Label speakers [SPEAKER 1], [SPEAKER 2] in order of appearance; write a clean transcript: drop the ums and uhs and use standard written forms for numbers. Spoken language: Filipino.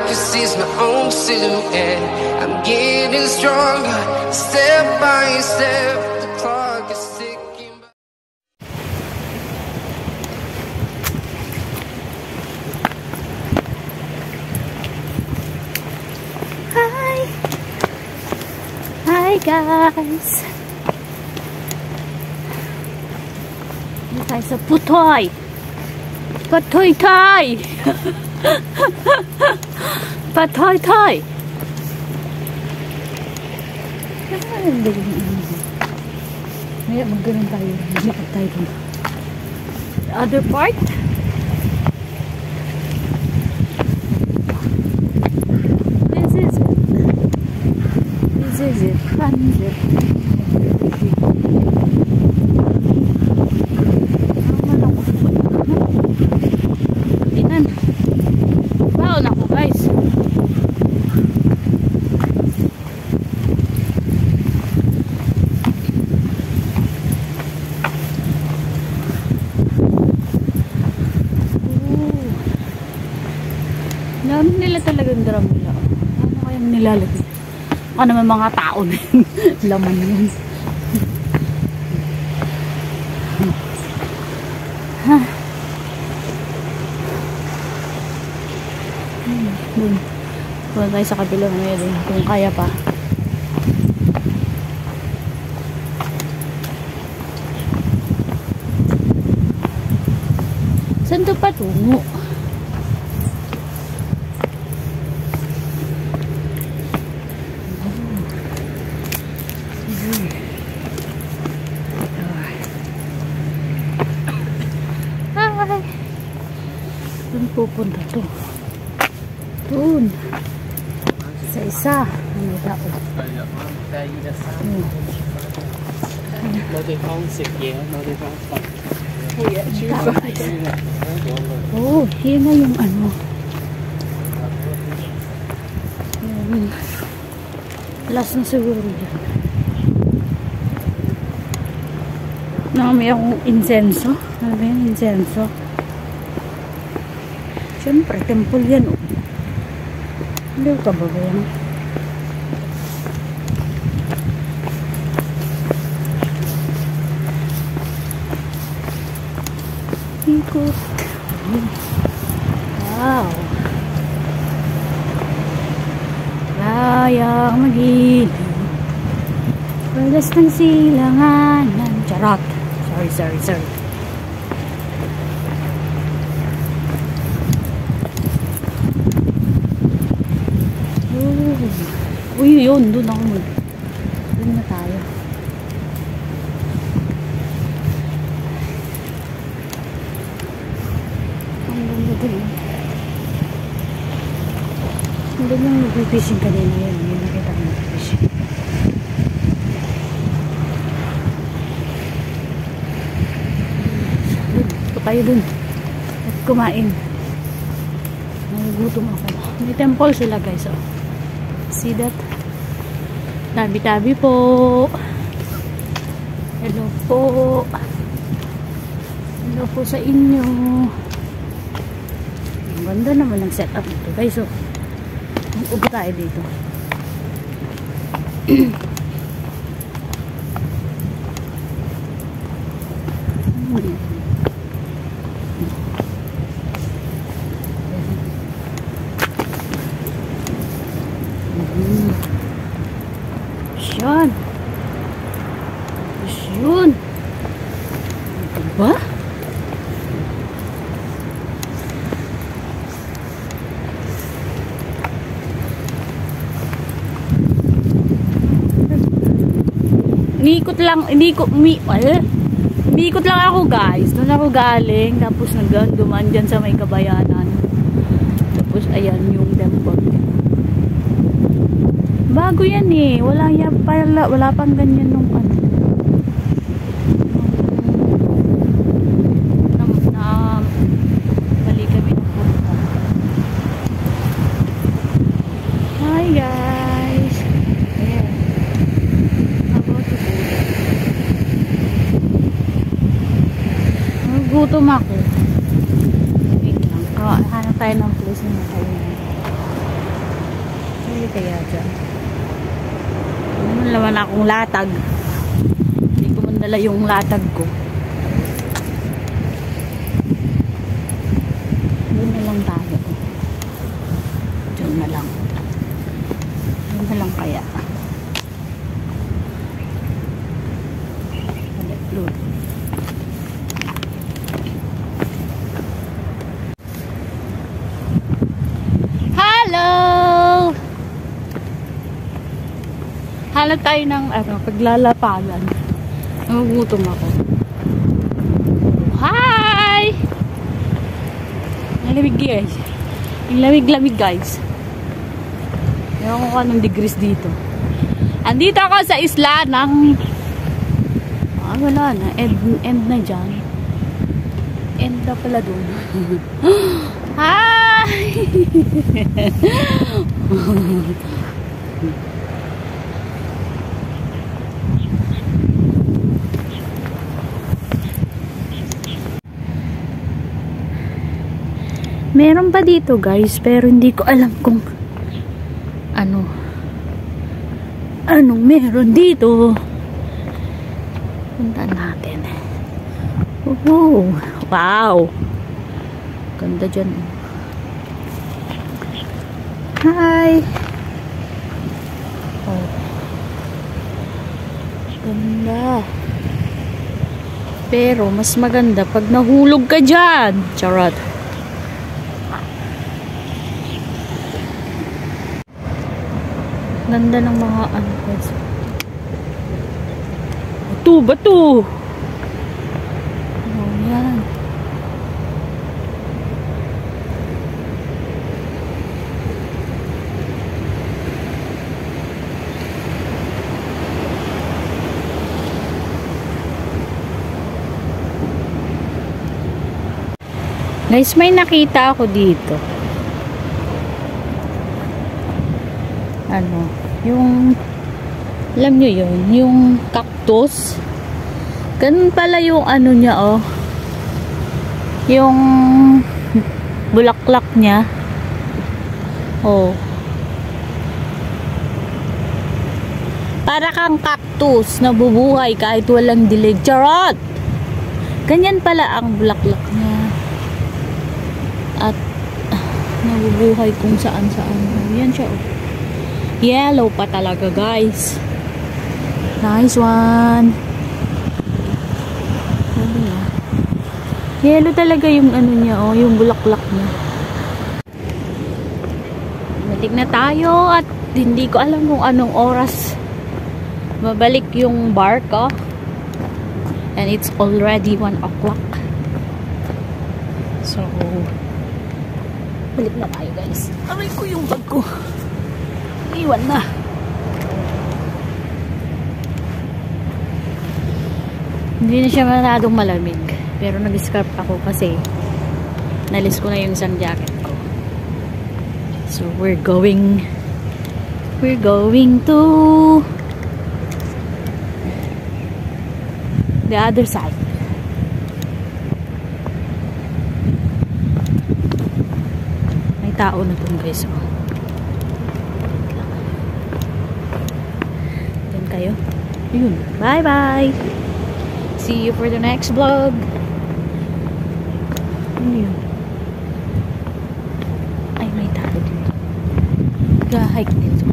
[SPEAKER 1] can see my own silhouette. I'm getting stronger, step by step. The clock is ticking by.
[SPEAKER 2] Hi guys. Dito tayo sa Putoy. Patoy-toy. Patoy-toy. Ngayon mag-ganon tayo. Lipat tayo dun. The other part. This is it. This is it. Transit. Inan. Baon ako guys. Dami nila talagang drum nila. Ano kayang nilalagay? Ano naman mga tao na yun. Laman yun. Doon tayo sa kabilang ngayon kung kaya pa. Saan ito patungo? Doon pupunta to. Doon. Isa-isa. Ano tao? Oh, yun na yung ano. Last na siguro yan. May akong insenso. Ano ba yung insenso? Siyempre, temple yan. Hindi ka ba ba yan? Ikot. Wow. Layang magilid. Palas ng silanganan. Charot. Sorry. Uy, yun. Doon ako mag... Doon na tayo. Ang ganda doon. Ang ganda yung nag-fishing kanina yun. Yung nakita ko nag-fishing. Ito tayo dun. At kumain. Nagugutom ako. May temple sila guys. Oh. See that? Tabi-tabi po. Hello po. Hello po sa inyo. Ang ganda naman ng setup nito guys. So, upo tayo dito. Yan. Yun. Ito ba? Umiikot lang ako guys. Doon ako galing. Tapos nagduman dyan sa may Kabayanan. Tapos ayan yung temple. Bago yan eh. Wala pang ganyan nung ano. Bali kami ng punta. Hi guys. Ayan. Gutom ako. Wait lang. Hanap tayo ng place na tayo. Ay, kaya dyan. Ano naman akong latag. Hindi ko man dala yung latag ko. Doon na lang tayo. Doon na lang. Doon na lang kaya. Doon. Hello! Hanap tayo ng paglalapagan. Nagugutom ako. Hi! Ang lamig guys. Ang lamig-lamig guys. Ewan ko kung anong degrees dito. Andito ako sa isla ng wala na. End na dyan. End na pala dun. Hi! Meron pa dito guys, pero hindi ko alam kung anong meron dito. Puntaan natin. Wow! Ganda dyan. Hi! Oh. Ganda. Pero mas maganda pag nahulog ka dyan. Charot. Ganda ng mga bato. Oh, yan. Guys, may nakita ako dito. Yung alam nyo yun, yung cactus. Ganun pala yung niya, oh. Yung bulaklak niya. Oh. Para kang cactus na bubuhay kahit walang dilig. Charot! Ganyan pala ang bulaklak niya. At nabubuhay kung saan-saan. Yan siya, oh. Yellow pa talaga guys. Nice one. Yellow talaga yung niya, oh, yung bulaklak niya. Balik na tayo at hindi ko alam kung anong oras babalik yung barko. And it's already 1 o'clock. So balik na tayo guys. Aray ko yung bag ko. Iwan na. Hindi na siya masyadong malamig. Pero nag-scarf ako kasi nalis ko na yung isang jacket ko. So we're going to the other side. May tao na dun guys. Kayo. Yun. Bye bye. See you for the next vlog. Yun. Ay, may tao dito. Ga-hike dito.